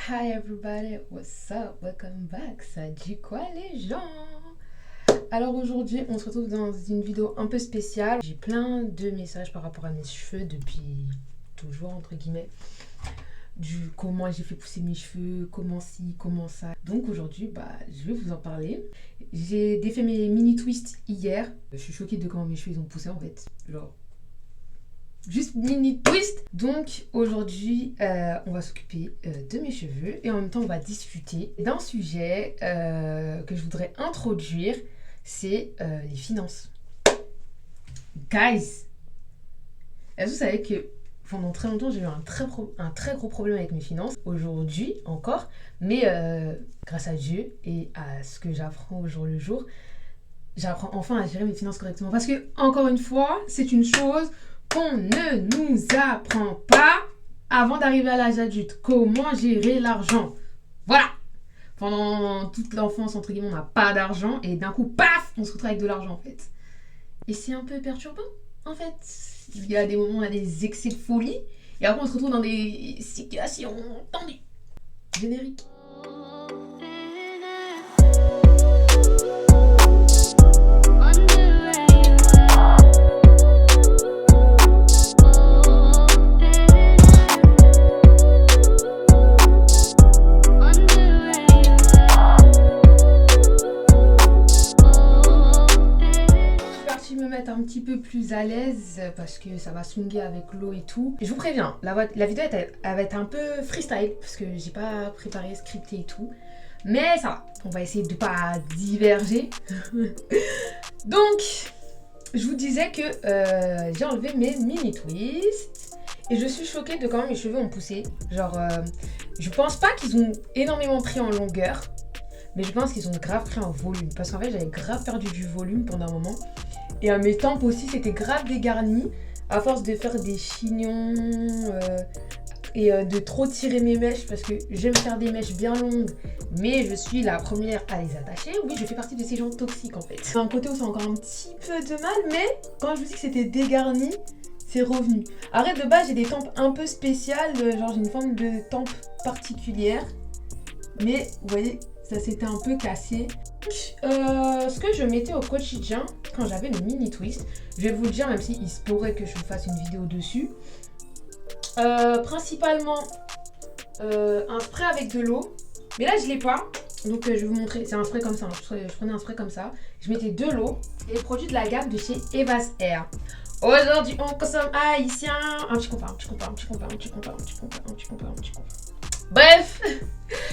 Hi everybody, what's up? Welcome back. Ça dit quoi les gens? Alors aujourd'hui, on se retrouve dans une vidéo un peu spéciale. J'ai plein de messages par rapport à mes cheveux depuis toujours entre guillemets. Du comment j'ai fait pousser mes cheveux, comment ci, comment ça. Donc aujourd'hui, je vais vous en parler. J'ai défait mes mini twists hier. Je suis choquée de comment mes cheveux ils ont poussé en fait. Genre juste mini twist. Donc aujourd'hui, on va s'occuper de mes cheveux et en même temps on va discuter d'un sujet que je voudrais introduire, c'est les finances. Guys, est-ce que vous savez que pendant très longtemps j'ai eu un très gros problème avec mes finances, aujourd'hui encore, mais grâce à Dieu et à ce que j'apprends au jour le jour, j'apprends enfin à gérer mes finances correctement. Parce que, encore une fois, c'est une chose qu'on ne nous apprend pas avant d'arriver à l'âge adulte. Comment gérer l'argent. Voilà. Pendant toute l'enfance, entre guillemets, on n'a pas d'argent et d'un coup, paf, on se retrouve avec de l'argent en fait. Et c'est un peu perturbant en fait. Il y a des moments, on a des excès de folie et après on se retrouve dans des situations tendues. Générique. Un petit peu plus à l'aise parce que ça va swinguer avec l'eau et tout. Et je vous préviens, la vidéo elle va être un peu freestyle parce que j'ai pas préparé, scripté et tout. Mais ça va, on va essayer de pas diverger. Donc, je vous disais que j'ai enlevé mes mini twists et je suis choquée de comment mes cheveux ont poussé. Genre, je pense pas qu'ils ont énormément pris en longueur, mais je pense qu'ils ont grave pris en volume. Parce qu'en fait, j'avais grave perdu du volume pendant un moment. Et à mes tempes aussi, c'était grave dégarni. À force de faire des chignons et de trop tirer mes mèches. Parce que j'aime faire des mèches bien longues. Mais je suis la première à les attacher. Oui, je fais partie de ces gens toxiques en fait. C'est un côté où c'est encore un petit peu de mal. Mais quand je vous dis que c'était dégarni, c'est revenu. Arrête, de base, j'ai des tempes un peu spéciales. Genre, j'ai une forme de tempe particulière. Mais vous voyez, ça s'était un peu cassé. Ce que je mettais au quotidien quand j'avais mes mini twists, je vais vous le dire même s'il se pourrait que je vous fasse une vidéo dessus. Principalement un spray avec de l'eau, mais là je l'ai pas, donc je vais vous montrer. C'est un spray comme ça, hein. Je prenais un spray comme ça, je mettais de l'eau et les produits de la gamme de chez Eva's Hair. Aujourd'hui on consomme haïtien. Un petit compas. Bref,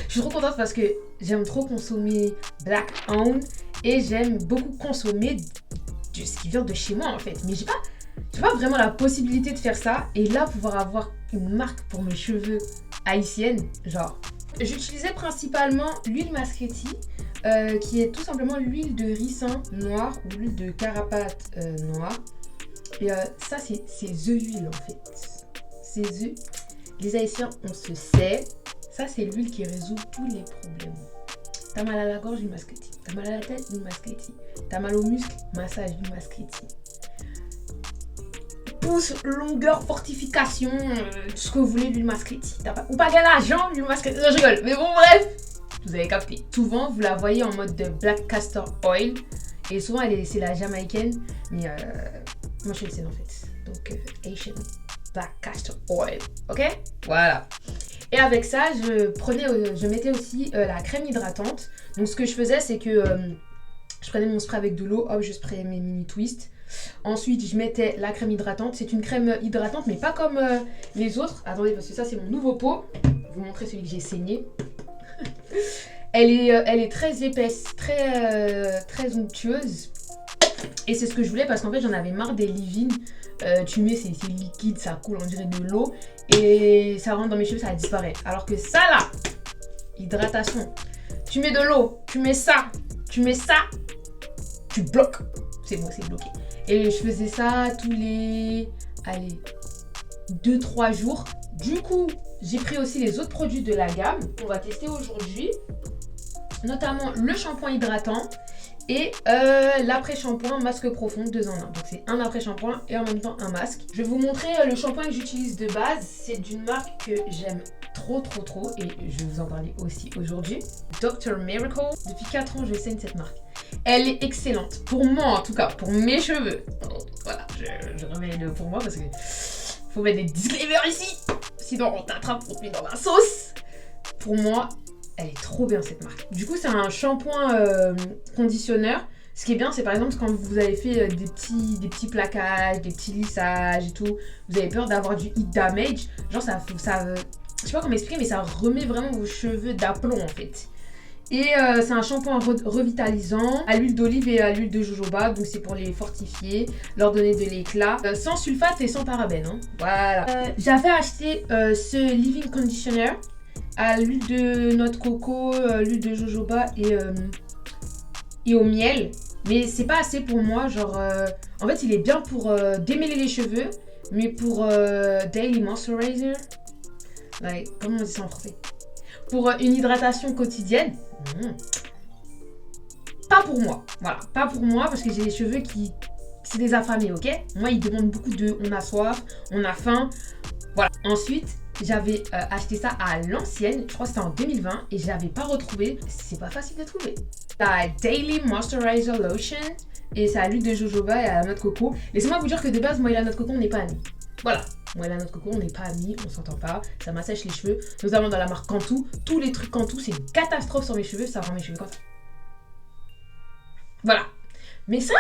je suis trop contente parce que j'aime trop consommer Black Owned et j'aime beaucoup consommer de ce qui vient de chez moi en fait. Mais j'ai pas vraiment la possibilité de faire ça et là pouvoir avoir une marque pour mes cheveux haïtienne, genre. J'utilisais principalement l'huile Masquetti qui est tout simplement l'huile de ricin noir ou l'huile de carapate noire. Et ça c'est the huile en fait. C'est the... Les Haïtiens, on se sait. Ça, c'est l'huile qui résout tous les problèmes. T'as mal à la gorge, une Masquetti. T'as mal à la tête, une Masquetti. T'as mal aux muscles, massage, une Masquetti. Pouce, longueur, fortification, tout ce que vous voulez, l'huile Masquetti. Ou pas gagner l'argent, l'huile Masquetti. Non, je rigole. Mais bon, bref. Vous avez capté. Souvent, vous la voyez en mode de black castor oil. Et souvent, c'est la jamaïcaine. Mais moi, je suis haïtienne en fait. Donc, Haitian black castor oil. Ok? Voilà. Et avec ça, je mettais aussi la crème hydratante. Donc ce que je faisais, c'est que je prenais mon spray avec de l'eau, hop, je sprayais mes mini twists. Ensuite, je mettais la crème hydratante. C'est une crème hydratante, mais pas comme les autres. Attendez, parce que ça, c'est mon nouveau pot. Je vais vous montrer celui que j'ai saigné. Elle est très épaisse, très onctueuse. Et c'est ce que je voulais parce qu'en fait, j'en avais marre des leave-in. Tu mets, c'est liquide, ça coule, on dirait de l'eau. Et ça rentre dans mes cheveux, ça disparaît. Alors que ça là, hydratation. Tu mets de l'eau, tu mets ça, tu bloques. C'est bon, c'est bloqué. Et je faisais ça tous les 2-3 jours. Du coup, j'ai pris aussi les autres produits de la gamme qu'on va tester aujourd'hui. Notamment le shampoing hydratant et l'après-shampoing masque profond 2 en 1. Donc c'est un après-shampoing et en même temps un masque. Je vais vous montrer le shampoing que j'utilise de base. C'est d'une marque que j'aime trop et je vais vous en parler aussi aujourd'hui. Dr. Miracle, depuis 4 ans j'essaie cette marque. Elle est excellente, pour moi en tout cas, pour mes cheveux. Voilà, je remets le pour moi parce que faut mettre des disclaimers ici, sinon on t'attrape, on te met dans la sauce. Pour moi, elle est trop bien cette marque. Du coup c'est un shampoing conditionneur. Ce qui est bien, c'est par exemple quand vous avez fait des petits plaquages, des petits lissages et tout, vous avez peur d'avoir du heat damage. Genre ça je sais pas comment expliquer, mais ça remet vraiment vos cheveux d'aplomb en fait. Et c'est un shampoing revitalisant à l'huile d'olive et à l'huile de jojoba, donc c'est pour les fortifier, leur donner de l'éclat, sans sulfate et sans parabènes. Hein. Voilà. J'avais acheté ce Living Conditioner à l'huile de noix de coco, l'huile de jojoba et au miel, mais c'est pas assez pour moi. Genre, en fait, il est bien pour démêler les cheveux, mais pour daily moisturizer, like, comment on dit ça en français? Pour une hydratation quotidienne, pas pour moi. Voilà, pas pour moi parce que j'ai des cheveux qui c'est des affamés, ok? Moi, ils demandent beaucoup de, on a soif, on a faim, voilà. Ensuite, j'avais acheté ça à l'ancienne, je crois que c'était en 2020 et je l'avais pas retrouvé. C'est pas facile de trouver. La Daily Moisturizer Lotion et c'est à l'huile de jojoba et à la noix de coco. Laissez-moi vous dire que de base, moi et la noix de coco, on n'est pas amis. Voilà, moi et la noix de coco, on n'est pas amis, on s'entend pas, ça m'assèche les cheveux, notamment dans la marque Cantu. Tous les trucs Cantu, c'est une catastrophe sur mes cheveux, ça rend mes cheveux comme ça. Voilà. Mais ça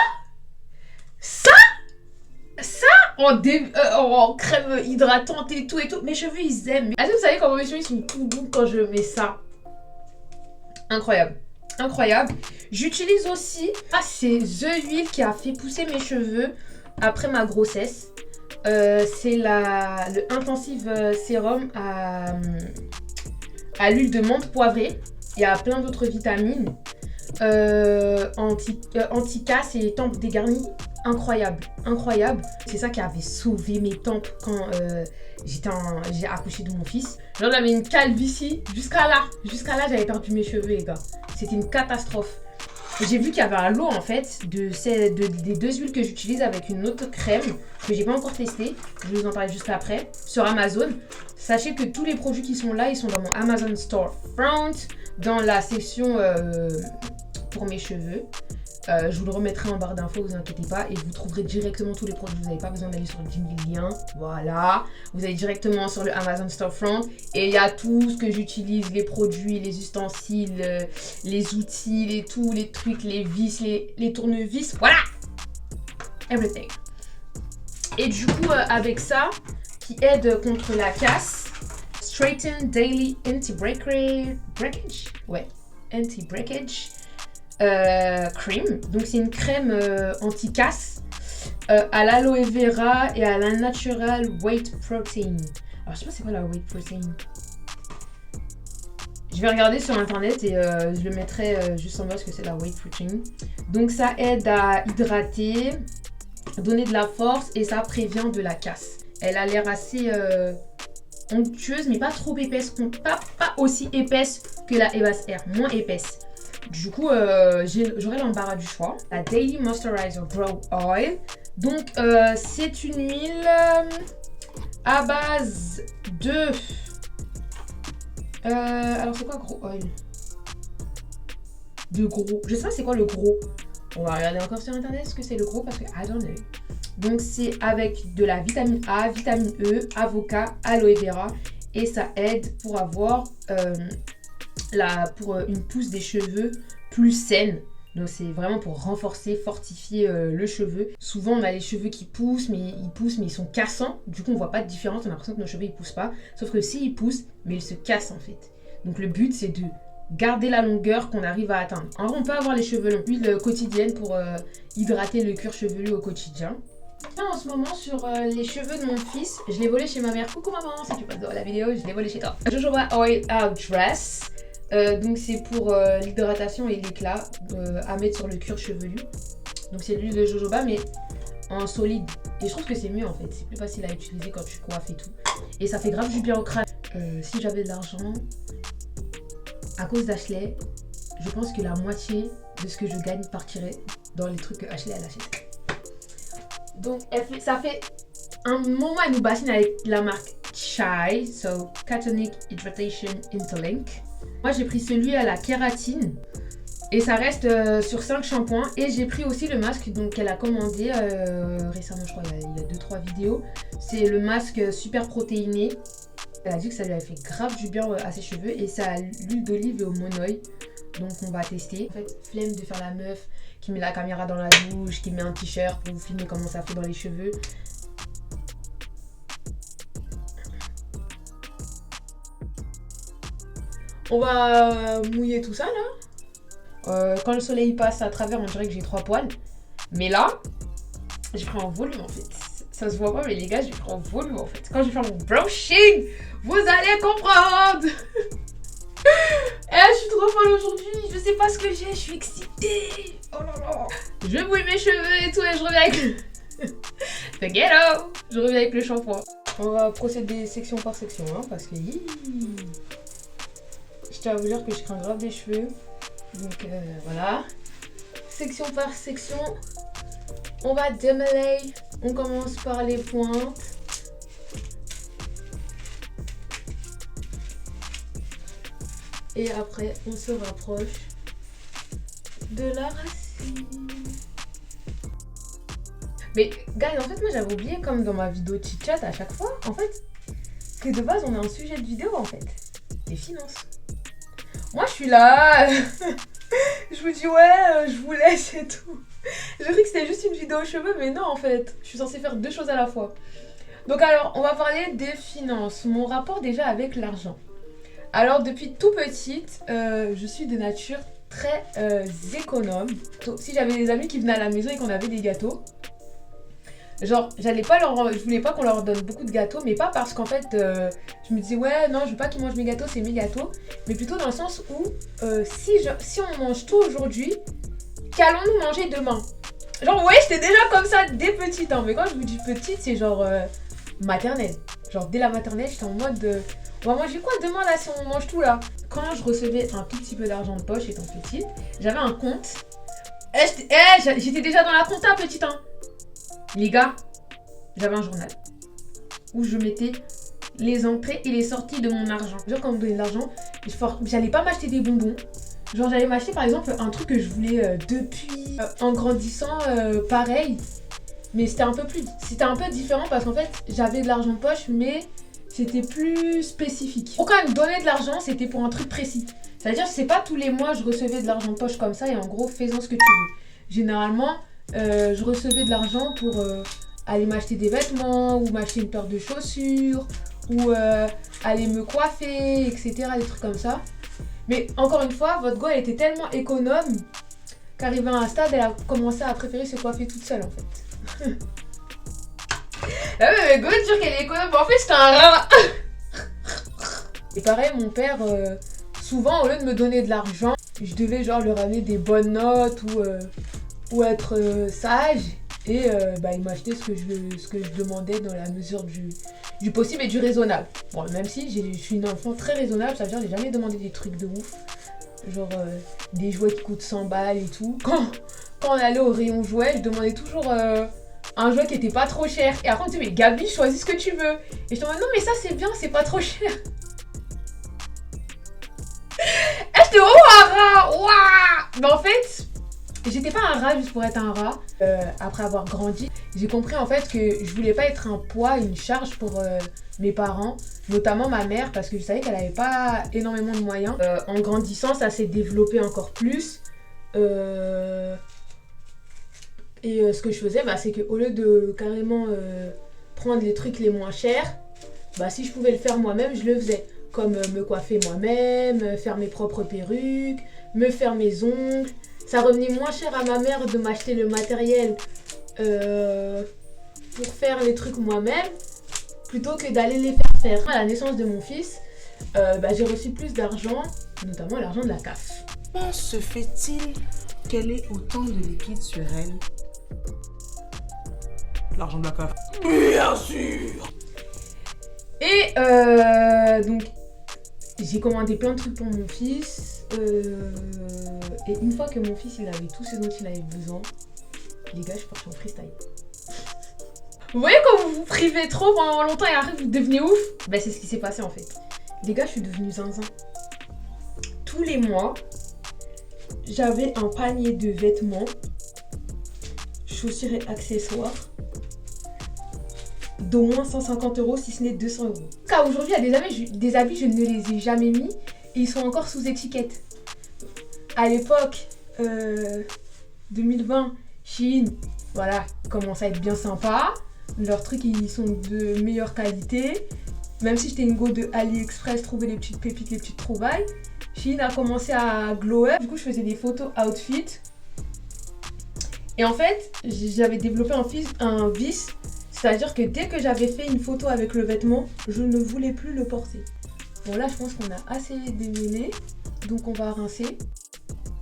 en crème hydratante et tout, mes cheveux ils aiment. Est-ce que vous savez comment mes cheveux ils sont tout doux quand je mets ça? Incroyable. Incroyable. J'utilise aussi, c'est The Huile qui a fait pousser mes cheveux après ma grossesse. C'est le Intensive Sérum à l'huile de menthe poivrée. Il y a plein d'autres vitamines. Anti-casse et tempes dégarnies. Incroyable, incroyable. C'est ça qui avait sauvé mes tempes quand j'ai accouché de mon fils. Genre j'avais une calvitie jusqu'à là j'avais perdu mes cheveux les gars. C'était une catastrophe. J'ai vu qu'il y avait un lot en fait des deux huiles que j'utilise avec une autre crème que j'ai pas encore testée. Je vais vous en parler juste après sur Amazon. Sachez que tous les produits qui sont là, ils sont dans mon Amazon Storefront, dans la section pour mes cheveux. Je vous le remettrai en barre d'infos, vous inquiétez pas, et vous trouverez directement tous les produits. Vous n'avez pas besoin d'aller sur le lien. Voilà, vous allez directement sur le Amazon Storefront et il y a tout ce que j'utilise, les produits, les ustensiles, les outils, les trucs, les vis, les tournevis. Voilà, everything. Et du coup, avec ça, qui aide contre la casse, Straighten Daily Anti-Breakage. Ouais, Anti-Breakage. Cream, donc c'est une crème anti-casse à l'aloe vera et à la natural whey protein. Alors je sais pas c'est quoi la whey protein. Je vais regarder sur internet et je le mettrai juste en bas ce que c'est la whey protein. Donc ça aide à hydrater, donner de la force et ça prévient de la casse. Elle a l'air assez onctueuse mais pas trop épaisse, pas aussi épaisse que la Eva Air, moins épaisse. Du coup, j'aurai l'embarras du choix. La Daily Moisturizer Grow Oil. Donc, c'est une huile à base de... alors, c'est quoi Grow Oil? De gros. Je sais pas c'est quoi le gros. On va regarder encore sur internet ce que c'est le gros parce que I don't know. Donc, c'est avec de la vitamine A, vitamine E, avocat, aloe vera. Et ça aide pour avoir... pour une pousse des cheveux plus saine. Donc c'est vraiment pour renforcer, fortifier le cheveu. Souvent on a les cheveux qui poussent mais ils sont cassants. Du coup on voit pas de différence, on a l'impression que nos cheveux ils poussent pas. Sauf que si ils poussent, mais ils se cassent en fait. Donc le but c'est de garder la longueur qu'on arrive à atteindre. En vrai on peut avoir les cheveux longs. Huile quotidienne pour hydrater le cuir chevelu au quotidien. En ce moment sur les cheveux de mon fils, je l'ai volé chez ma mère. Coucou maman, si tu passes dans la vidéo, je l'ai volé chez toi. Jojoba Oil Out Dress. Donc c'est pour l'hydratation et l'éclat à mettre sur le cuir chevelu. Donc c'est de l'huile de jojoba mais en solide. Et je trouve que c'est mieux en fait. C'est plus facile à utiliser quand tu coiffes et tout. Et ça fait grave du bien au crâne. Si j'avais de l'argent, à cause d'Ashley, je pense que la moitié de ce que je gagne partirait dans les trucs que Ashley elle achète. Donc ça fait un moment elle nous bassine avec la marque Chai, so Cationic Hydration Interlink. Moi j'ai pris celui à la kératine et ça reste sur 5 shampoings. Et j'ai pris aussi le masque qu'elle a commandé récemment, je crois, il y a 2-3 vidéos. C'est le masque super protéiné. Elle a dit que ça lui avait fait grave du bien à ses cheveux et ça a l'huile d'olive et au monoï. Donc on va tester. En fait, flemme de faire la meuf qui met la caméra dans la douche, qui met un t-shirt pour vous filmer comment ça fait dans les cheveux. On va mouiller tout ça là. Quand le soleil passe à travers, on dirait que j'ai 3 poils. Mais là, j'ai pris en volume en fait. Ça se voit pas, mais les gars, j'ai pris en volume en fait. Quand je vais faire mon brushing, vous allez comprendre. Je suis trop folle aujourd'hui. Je sais pas ce que j'ai, je suis excitée. Oh là là. Je vais mouiller mes cheveux et tout et je reviens avec le ghetto. Je reviens avec le shampoing. On va procéder section par section hein, parce que je tiens à vous dire que je crains grave des cheveux. Donc voilà. Section par section. On va démêler. On commence par les pointes. Et après, on se rapproche de la racine. Mais, guys, en fait, moi, j'avais oublié, comme dans ma vidéo chit-chat à chaque fois, en fait, que de base, on a un sujet de vidéo, en fait. Les finances. Moi, je suis là. Je vous dis, ouais, je vous laisse et tout. J'ai cru que c'était juste une vidéo cheveux, mais non, en fait. Je suis censée faire 2 choses à la fois. Donc, alors, on va parler des finances. Mon rapport déjà avec l'argent. Alors depuis tout petite, je suis de nature très économe. Donc, si j'avais des amis qui venaient à la maison et qu'on avait des gâteaux, genre je voulais pas qu'on leur donne beaucoup de gâteaux, mais pas parce qu'en fait je me disais ouais non je veux pas qu'ils mangent mes gâteaux, c'est mes gâteaux, mais plutôt dans le sens où si on mange tout aujourd'hui, qu'allons-nous manger demain? Genre ouais j'étais déjà comme ça dès petite hein, mais quand je vous dis petite c'est genre maternelle. Genre dès la maternelle j'étais en mode on va manger quoi demain là si on mange tout là? Quand je recevais un tout petit peu d'argent de poche étant petite, j'avais un compte. J'étais déjà dans la compta petite hein. Les gars, j'avais un journal où je mettais les entrées et les sorties de mon argent. Genre quand on me donnait de l'argent, j'allais pas m'acheter des bonbons. Genre j'allais m'acheter par exemple un truc que je voulais depuis en grandissant pareil. Mais c'était un peu différent parce qu'en fait j'avais de l'argent de poche mais c'était plus spécifique. Pour quand même donner de l'argent, c'était pour un truc précis. C'est-à-dire c'est pas tous les mois je recevais de l'argent de poche comme ça et en gros fais-en ce que tu veux. Généralement je recevais de l'argent pour aller m'acheter des vêtements ou m'acheter une paire de chaussures ou aller me coiffer, etc. Des trucs comme ça. Mais encore une fois, votre go elle était tellement économe qu'arrivée à un stade, elle a commencé à préférer se coiffer toute seule en fait. La meuf elle go dire qu'elle est économe, mais en fait c'était un rat. Et pareil, mon père, souvent au lieu de me donner de l'argent, je devais genre lui ramener des bonnes notes ou être sage. Et il m'achetait ce que je demandais dans la mesure du possible et du raisonnable. Bon, même si je suis une enfant très raisonnable, ça veut dire que j'ai jamais demandé des trucs de ouf. Genre des jouets qui coûtent 100 balles et tout. Quand on allait au rayon jouets, je demandais toujours un jouet qui était pas trop cher. Et après on me disait mais Gabi, choisis ce que tu veux. Et je te disais non mais ça c'est bien, c'est pas trop cher. Et j'étais oh un rat, ouah. Mais en fait, j'étais pas un rat juste pour être un rat. Après avoir grandi, j'ai compris en fait que je voulais pas être un poids, une charge pour mes parents, notamment ma mère, parce que je savais qu'elle avait pas énormément de moyens. En grandissant, ça s'est développé encore plus. Et ce que je faisais, c'est qu'au lieu de carrément prendre les trucs les moins chers, si je pouvais le faire moi-même, je le faisais. Comme me coiffer moi-même, faire mes propres perruques, me faire mes ongles. Ça revenait moins cher à ma mère de m'acheter le matériel pour faire les trucs moi-même plutôt que d'aller les faire faire. À la naissance de mon fils, j'ai reçu plus d'argent, notamment l'argent de la CAF. Comment se fait-il qu'elle ait autant de liquide sur elle? L'argent de la CAF. Bien sûr. Et donc, j'ai commandé plein de trucs pour mon fils. Et une fois que mon fils il avait tout ce dont il avait besoin, les gars, je suis partie en freestyle. Vous voyez quand vous vous privez trop pendant longtemps et après vous devenez ouf? Bah c'est ce qui s'est passé en fait. Les gars, je suis devenue zinzin. Tous les mois, j'avais un panier de vêtements, chaussures et accessoires d'au moins 150 € si ce n'est 200 €. Car aujourd'hui, il y a des habits, je ne les ai jamais mis et ils sont encore sous étiquette. À l'époque, 2020, Shein, voilà, commence à être bien sympa. Leurs trucs, ils sont de meilleure qualité. Même si j'étais une go de AliExpress, trouver les petites pépites, les petites trouvailles. Shein a commencé à glow up. Du coup, je faisais des photos outfit. Et en fait, j'avais développé un vice. C'est-à-dire que dès que j'avais fait une photo avec le vêtement, je ne voulais plus le porter. Bon là, je pense qu'on a assez démêlé. Donc on va rincer.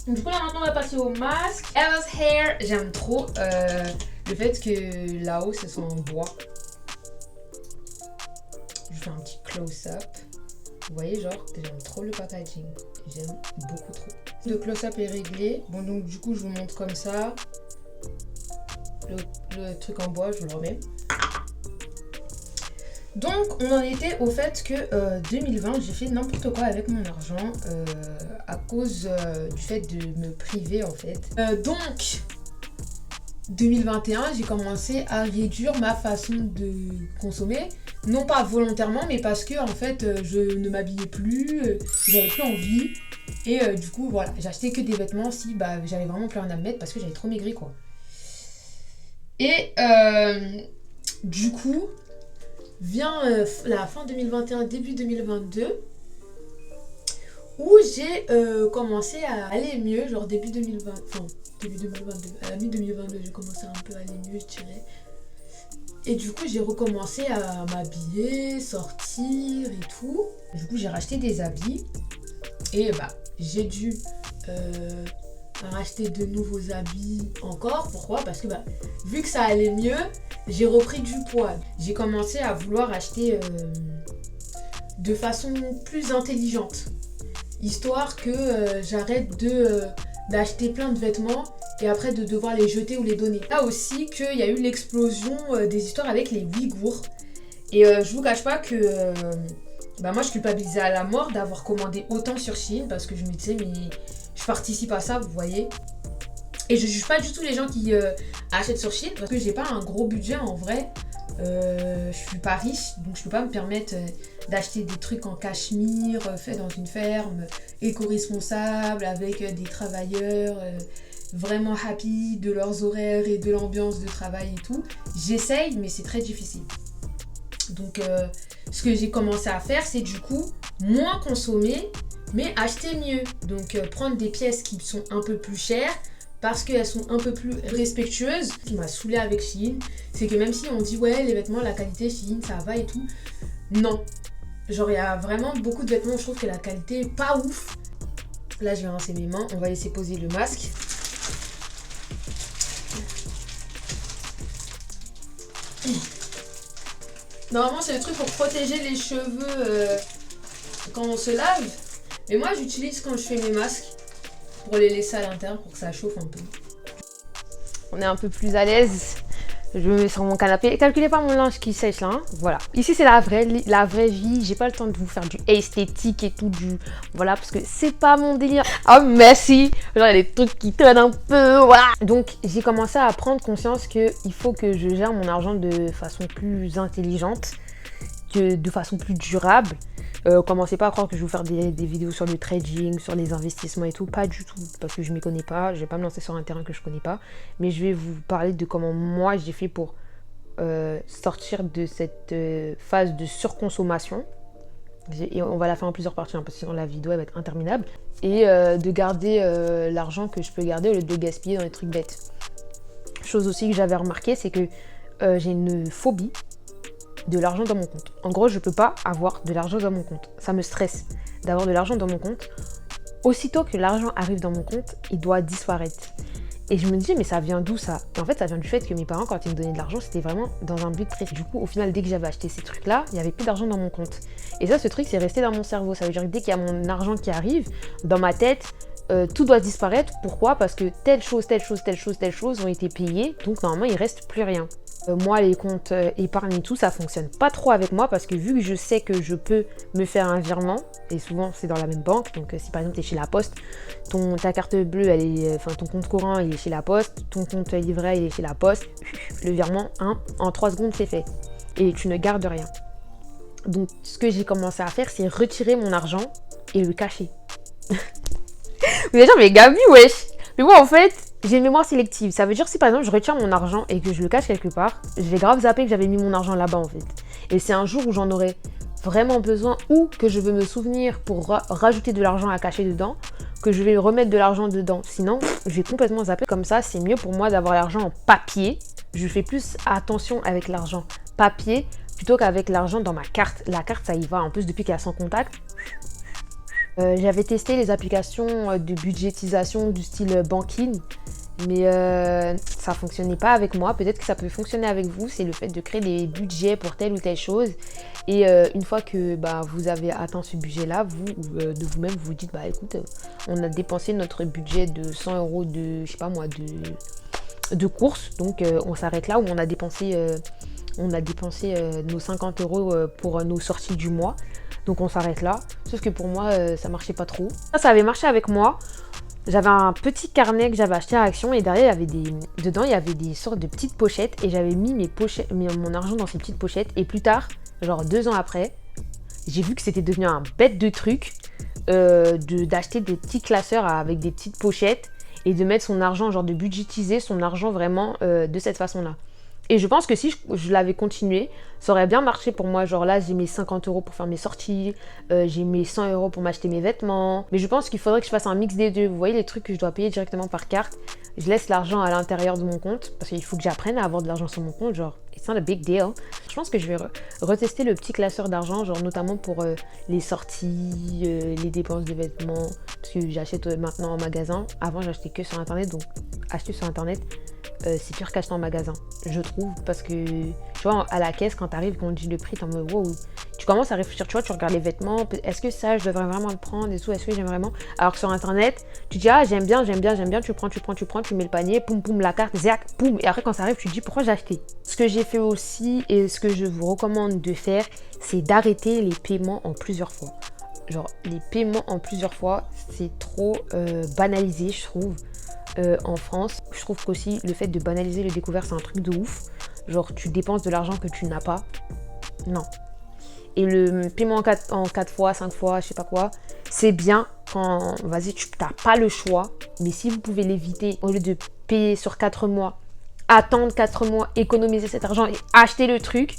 Donc, du coup, là maintenant, on va passer au masque. Ella's Hair. J'aime trop le fait que là-haut, ce soit en bois. Je fais un petit close-up. Vous voyez, genre, j'aime trop le packaging. J'aime beaucoup trop. Le close-up est réglé. Bon, donc du coup, je vous montre comme ça. Le truc en bois, je vous le remets. Donc, on en était au fait que 2020, j'ai fait n'importe quoi avec mon argent à cause du fait de me priver, en fait. Donc, 2021, j'ai commencé à réduire ma façon de consommer. Non pas volontairement, mais parce que, en fait, je ne m'habillais plus, j'avais plus envie. Et du coup, voilà, j'achetais que des vêtements si j'avais vraiment plus rien à me mettre parce que j'avais trop maigri, quoi. Et du coup, vient la fin 2021, début 2022, où j'ai commencé à aller mieux, genre début 2020, enfin début 2022, à la mi-2022, j'ai commencé à un peu aller mieux, je dirais. Et du coup, j'ai recommencé à m'habiller, sortir et tout. Du coup, j'ai racheté des habits et j'ai dû racheter de nouveaux habits encore. Pourquoi? Parce que vu que ça allait mieux, j'ai repris du poids. J'ai commencé à vouloir acheter de façon plus intelligente. Histoire que j'arrête d'acheter plein de vêtements et après de devoir les jeter ou les donner. Là aussi qu'il y a eu l'explosion des histoires avec les Ouïghours. Et je vous cache pas que moi je culpabilisais à la mort d'avoir commandé autant sur Shein parce que je me disais mais je participe à ça, vous voyez. Et je juge pas du tout les gens qui achètent sur Shein parce que j'ai pas un gros budget en vrai. Je suis pas riche, donc je peux pas me permettre d'acheter des trucs en cachemire faits dans une ferme éco-responsable avec des travailleurs vraiment happy de leurs horaires et de l'ambiance de travail et tout. J'essaye, mais c'est très difficile. Donc ce que j'ai commencé à faire, c'est du coup moins consommer, mais acheter mieux. Donc prendre des pièces qui sont un peu plus chères parce qu'elles sont un peu plus respectueuses. Ce qui m'a saoulée avec Shein, c'est que même si on dit ouais les vêtements, la qualité Shein ça va et tout, non. Genre il y a vraiment beaucoup de vêtements, je trouve que la qualité est pas ouf. Là je vais rincer mes mains, on va laisser poser le masque. Normalement c'est le truc pour protéger les cheveux quand on se lave. Mais moi j'utilise quand je fais mes masques pour les laisser à l'intérieur pour que ça chauffe un peu. On est un peu plus à l'aise. Je me mets sur mon canapé. Calculez pas mon linge qui sèche là, hein. Voilà. Ici c'est la vraie vie. J'ai pas le temps de vous faire du esthétique et tout voilà parce que c'est pas mon délire. Oh merci. Genre il y a des trucs qui traînent un peu. Voilà. Donc j'ai commencé à prendre conscience que il faut que je gère mon argent de façon plus intelligente, de façon plus durable. Commencez pas à croire que je vais vous faire des vidéos sur le trading, sur les investissements et tout, pas du tout, parce que je m'y connais pas, je vais pas me lancer sur un terrain que je connais pas, mais je vais vous parler de comment moi j'ai fait pour sortir de cette phase de surconsommation, et on va la faire en plusieurs parties, hein, parce que sinon la vidéo elle va être interminable, et de garder l'argent que je peux garder au lieu de le gaspiller dans des trucs bêtes. Chose aussi que j'avais remarqué, c'est que j'ai une phobie de l'argent dans mon compte. En gros, je peux pas avoir de l'argent dans mon compte. Ça me stresse d'avoir de l'argent dans mon compte. Aussitôt que l'argent arrive dans mon compte, il doit disparaître. Et je me dis, mais ça vient d'où ça? Et en fait, ça vient du fait que mes parents, quand ils me donnaient de l'argent, c'était vraiment dans un but précis. Du coup, au final, dès que j'avais acheté ces trucs-là, il n'y avait plus d'argent dans mon compte. Et ça, ce truc, c'est resté dans mon cerveau. Ça veut dire que dès qu'il y a mon argent qui arrive, dans ma tête, tout doit disparaître. Pourquoi? Parce que telle chose, telle chose, telle chose, telle chose ont été payées, donc normalement il reste plus rien. Moi, les comptes épargne et tout, ça fonctionne pas trop avec moi parce que vu que je sais que je peux me faire un virement, et souvent c'est dans la même banque, donc si par exemple tu es chez la Poste, ta carte bleue, ton compte courant il est chez la Poste, ton compte livret il est chez la Poste, le virement, en 3 secondes c'est fait. Et tu ne gardes rien. Donc ce que j'ai commencé à faire, c'est retirer mon argent et le cacher. Vous allez dire, mais Gabi, wesh! Mais moi en fait, j'ai une mémoire sélective. Ça veut dire si par exemple je retire mon argent et que je le cache quelque part, je vais grave zapper que j'avais mis mon argent là-bas en fait. Et c'est un jour où j'en aurai vraiment besoin ou que je veux me souvenir pour rajouter de l'argent à cacher dedans, que je vais remettre de l'argent dedans. Sinon, je vais complètement zapper. Comme ça, c'est mieux pour moi d'avoir l'argent en papier. Je fais plus attention avec l'argent papier plutôt qu'avec l'argent dans ma carte. La carte, ça y va. En plus, depuis qu'il y a sans contact. J'avais testé les applications de budgétisation du style Banking, mais ça fonctionnait pas avec moi. Peut-être que ça peut fonctionner avec vous, c'est le fait de créer des budgets pour telle ou telle chose. Et une fois que vous avez atteint ce budget-là, vous, de vous-même, vous dites, écoute, on a dépensé notre budget de 100 € de, je sais pas moi, de courses. Donc on s'arrête là où on a dépensé nos 50 € pour nos sorties du mois. Donc on s'arrête là. Sauf que pour moi, ça marchait pas trop. Ça avait marché avec moi. J'avais un petit carnet que j'avais acheté à Action et derrière, dedans, il y avait des sortes de petites pochettes et j'avais mis mon argent dans ces petites pochettes. Et plus tard, genre 2 ans après, j'ai vu que c'était devenu un bête de truc d'acheter des petits classeurs avec des petites pochettes et de mettre son argent, genre de budgétiser son argent vraiment de cette façon-là. Et je pense que si je l'avais continué, ça aurait bien marché pour moi. Genre là, j'ai mes 50 € pour faire mes sorties, j'ai mes 100 € pour m'acheter mes vêtements. Mais je pense qu'il faudrait que je fasse un mix des deux. Vous voyez les trucs que je dois payer directement par carte. Je laisse l'argent à l'intérieur de mon compte parce qu'il faut que j'apprenne à avoir de l'argent sur mon compte. Genre, it's not a big deal. Je pense que je vais retester le petit classeur d'argent, genre notamment pour les sorties, les dépenses de vêtements. Parce que j'achète maintenant en magasin. Avant, j'achetais que sur Internet. Donc, acheter sur Internet, c'est pire qu'acheter en magasin, je trouve, parce que tu vois, à la caisse, quand t'arrives, qu'on te dit le prix, t'es en mode wow, tu commences à réfléchir, tu vois, tu regardes les vêtements, est-ce que ça, je devrais vraiment le prendre et tout, est-ce que j'aime vraiment, alors que sur Internet, tu dis, j'aime bien, tu prends, tu mets le panier, poum, la carte, zac, poum, et après quand ça arrive, tu te dis, pourquoi j'ai acheté? Ce que j'ai fait aussi, et ce que je vous recommande de faire, c'est d'arrêter les paiements en plusieurs fois. Genre, les paiements en plusieurs fois, c'est trop banalisé, je trouve. En France, je trouve qu'aussi le fait de banaliser le découvert, c'est un truc de ouf. Genre, tu dépenses de l'argent que tu n'as pas. Non. Et le paiement en 4 fois, 5 fois, je sais pas quoi, c'est bien quand, vas-y, tu n'as pas le choix. Mais si vous pouvez l'éviter, au lieu de payer sur 4 mois, attendre 4 mois, économiser cet argent et acheter le truc,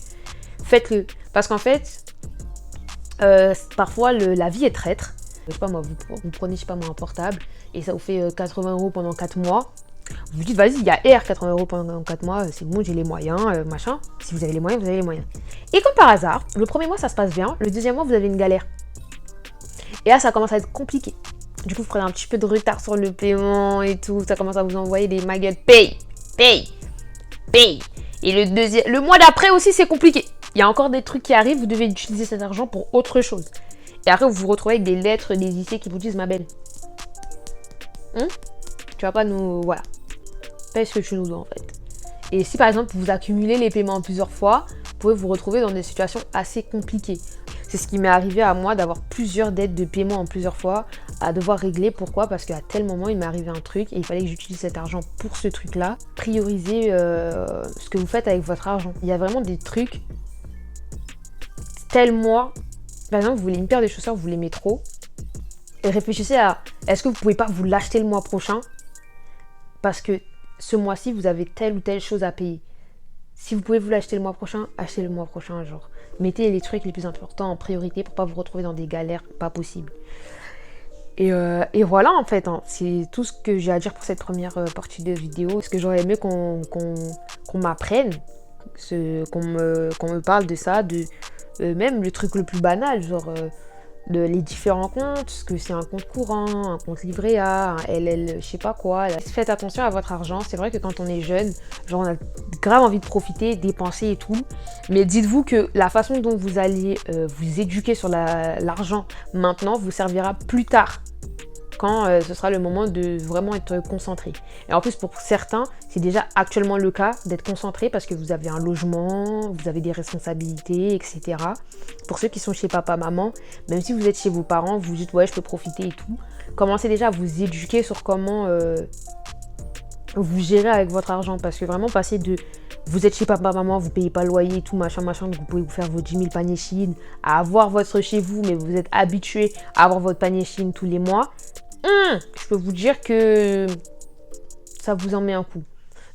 faites-le. Parce qu'en fait, parfois, la vie est traître. Je sais pas moi, vous prenez, je sais pas moi, un portable et ça vous fait 80 € pendant 4 mois. Vous vous dites, vas-y, il y a 80 € pendant 4 mois, c'est bon, j'ai les moyens, machin. Si vous avez les moyens, vous avez les moyens. Et comme par hasard, le premier mois, ça se passe bien. Le deuxième mois, vous avez une galère. Et là, ça commence à être compliqué. Du coup, vous prenez un petit peu de retard sur le paiement et tout. Ça commence à vous envoyer des ma gueule. Paye. Et le mois d'après aussi, c'est compliqué. Il y a encore des trucs qui arrivent, vous devez utiliser cet argent pour autre chose. Et après, vous vous retrouvez avec des lettres, des lycées qui vous disent, ma belle, tu vas pas nous... Voilà. Paye ce que tu nous dois, en fait. Et si, par exemple, vous accumulez les paiements plusieurs fois, vous pouvez vous retrouver dans des situations assez compliquées. C'est ce qui m'est arrivé à moi, d'avoir plusieurs dettes de paiement en plusieurs fois, à devoir régler. Pourquoi? Parce qu'à tel moment, il m'est arrivé un truc et il fallait que j'utilise cet argent pour ce truc-là. Priorisez ce que vous faites avec votre argent. Il y a vraiment des trucs... Tel mois... Par exemple, vous voulez une paire de chaussures, vous l'aimez trop. Et réfléchissez à, est-ce que vous pouvez pas vous l'acheter le mois prochain? Parce que ce mois-ci, vous avez telle ou telle chose à payer. Si vous pouvez vous l'acheter le mois prochain, achetez le mois prochain, genre. Mettez les trucs les plus importants en priorité pour pas vous retrouver dans des galères pas possibles. Et voilà, en fait, c'est tout ce que j'ai à dire pour cette première partie de vidéo. Ce que j'aurais aimé qu'on m'apprenne, qu'on me parle de ça, même le truc le plus banal, genre les différents comptes, ce que c'est un compte courant, un compte livret A, un LL, je sais pas quoi. Faites attention à votre argent. C'est vrai que quand on est jeune, genre on a grave envie de profiter, dépenser et tout. Mais dites-vous que la façon dont vous allez vous éduquer sur l'argent maintenant vous servira plus tard quand ce sera le moment de vraiment être concentré. Et en plus, pour certains, c'est déjà actuellement le cas d'être concentré parce que vous avez un logement, vous avez des responsabilités, etc. Pour ceux qui sont chez papa, maman, même si vous êtes chez vos parents, vous dites ouais, je peux profiter et tout. Commencez déjà à vous éduquer sur comment vous gérez avec votre argent. Parce que vraiment, passer de vous êtes chez papa, maman, vous payez pas le loyer et tout, machin, donc vous pouvez vous faire vos 10 000 paniers Chine, à avoir votre chez vous, mais vous êtes habitué à avoir votre panier Chine tous les mois. Je peux vous dire que ça vous en met un coup.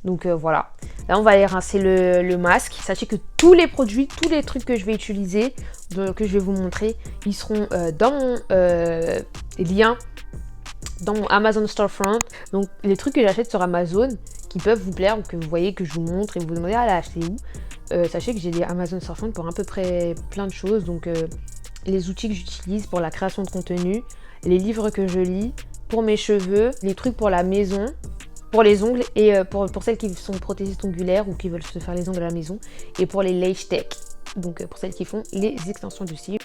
Donc voilà. Là, on va aller rincer le masque. Sachez que tous les produits, tous les trucs que je vais utiliser, que je vais vous montrer, ils seront dans mon lien, dans mon Amazon Storefront. Donc les trucs que j'achète sur Amazon, qui peuvent vous plaire ou que vous voyez que je vous montre et vous vous demandez à l'acheter où. Sachez que j'ai des Amazon Storefront pour à peu près plein de choses. Donc les outils que j'utilise pour la création de contenu, les livres que je lis, pour mes cheveux, les trucs pour la maison, pour les ongles et pour celles qui sont prothésistes ongulaires ou qui veulent se faire les ongles à la maison, et pour les lace tech, donc pour celles qui font les extensions de cils.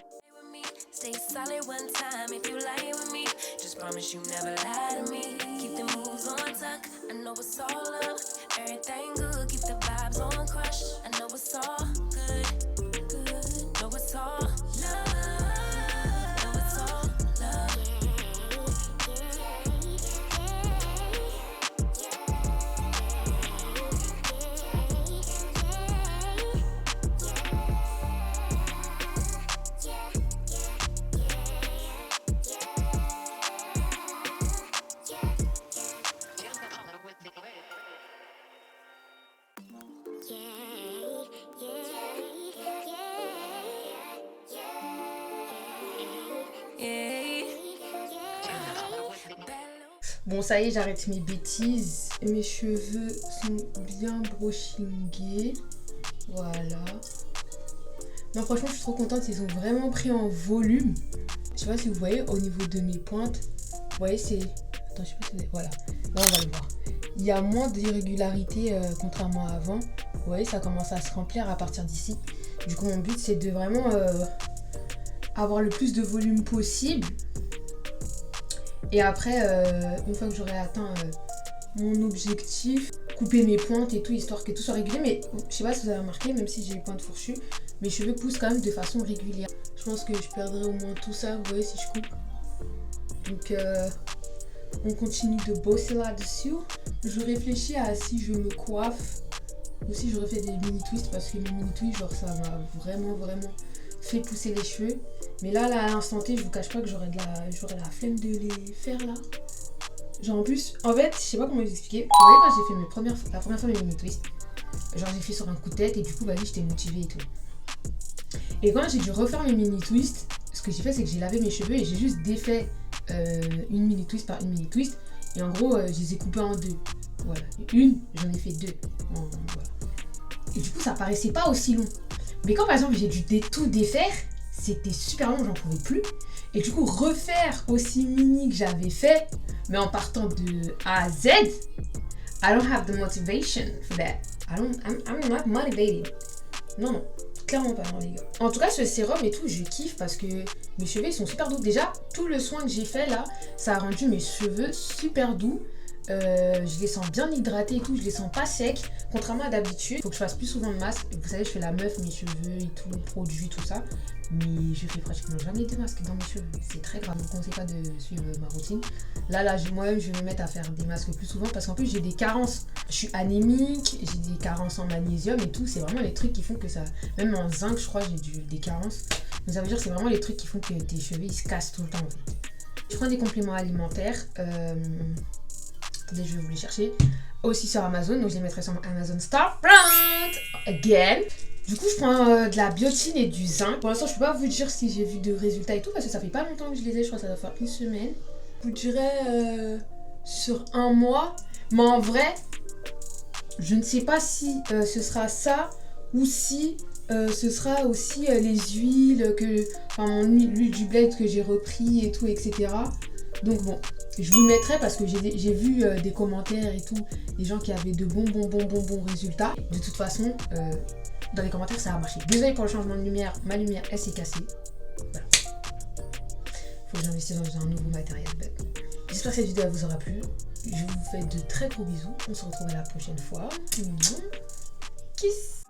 Bon, ça y est, j'arrête mes bêtises. Mes cheveux sont bien brushingés. Voilà. Non, franchement, je suis trop contente. Ils ont vraiment pris en volume. Je sais pas si vous voyez au niveau de mes pointes. Vous voyez, c'est... Attends, je sais pas si vous... Voilà. Là, on va le voir. Il y a moins d'irrégularité contrairement à avant. Vous voyez, ça commence à se remplir à partir d'ici. Du coup, mon but, c'est de vraiment avoir le plus de volume possible. Et après, une fois que j'aurai atteint mon objectif, couper mes pointes et tout, histoire que tout soit régulier. Mais je sais pas si vous avez remarqué, même si j'ai les pointes fourchues, mes cheveux poussent quand même de façon régulière. Je pense que je perdrai au moins tout ça, vous voyez, si je coupe. Donc, on continue de bosser là-dessus. Je réfléchis à si je me coiffe ou si je refais des mini-twists, parce que les mini-twists, genre, ça m'a vraiment fait pousser les cheveux. Mais là, à l'instant T, je vous cache pas que j'aurais la flemme de les faire là. Genre en plus, en fait, je sais pas comment vous expliquer. Vous voyez quand j'ai fait la première fois mes mini twists, genre j'ai fait sur un coup de tête et du coup bah oui, j'étais motivée et tout. Et quand j'ai dû refaire mes mini twists, ce que j'ai fait c'est que j'ai lavé mes cheveux et j'ai juste défait une mini twist par une mini twist. Et en gros, je les ai coupés en deux. Voilà. Une, j'en ai fait deux. Voilà. Et du coup, ça paraissait pas aussi long. Mais quand par exemple j'ai dû tout défaire, c'était super long, j'en pouvais plus. Et du coup, refaire aussi mini que j'avais fait, mais en partant de A à Z, I don't have the motivation for that. I'm not motivated. Non, clairement pas, non, les gars. En tout cas, ce sérum et tout, je kiffe parce que mes cheveux, ils sont super doux. Déjà, tout le soin que j'ai fait là, ça a rendu mes cheveux super doux. Je les sens bien hydratés et tout, je les sens pas secs, contrairement à d'habitude. Faut que je fasse plus souvent de masque. Vous savez, je fais la meuf, mes cheveux et tout, produits, tout ça. Mais je fais pratiquement jamais de masque dans mes cheveux. C'est très grave, je vous conseille pas de suivre ma routine. Là, moi-même, je vais me mettre à faire des masques plus souvent parce qu'en plus, j'ai des carences. Je suis anémique, j'ai des carences en magnésium et tout. C'est vraiment les trucs qui font que ça... Même en zinc, je crois, j'ai des carences. Donc ça veut dire que c'est vraiment les trucs qui font que tes cheveux, ils se cassent tout le temps, en fait. Je prends des compléments alimentaires. Attendez, je vais vous les chercher. Aussi sur Amazon, donc je les mettrai sur mon Amazon Storefront. Again. Du coup, je prends de la biotine et du zinc. Pour l'instant, je peux pas vous dire si j'ai vu de résultats et tout, parce que ça fait pas longtemps que je les ai. Je crois que ça doit faire une semaine. Je vous dirais sur un mois. Mais en vrai, je ne sais pas si ce sera ça ou si ce sera aussi les huiles l'huile du bled que j'ai repris et tout, etc. Donc bon, je vous le mettrai parce que j'ai vu des commentaires et tout, des gens qui avaient de bons résultats. De toute façon, dans les commentaires, ça a marché. Désolé pour le changement de lumière, ma lumière, elle s'est cassée. Voilà. Faut que j'investisse dans un nouveau matériel. J'espère que cette vidéo vous aura plu. Je vous fais de très gros bisous. On se retrouve la prochaine fois. Kiss.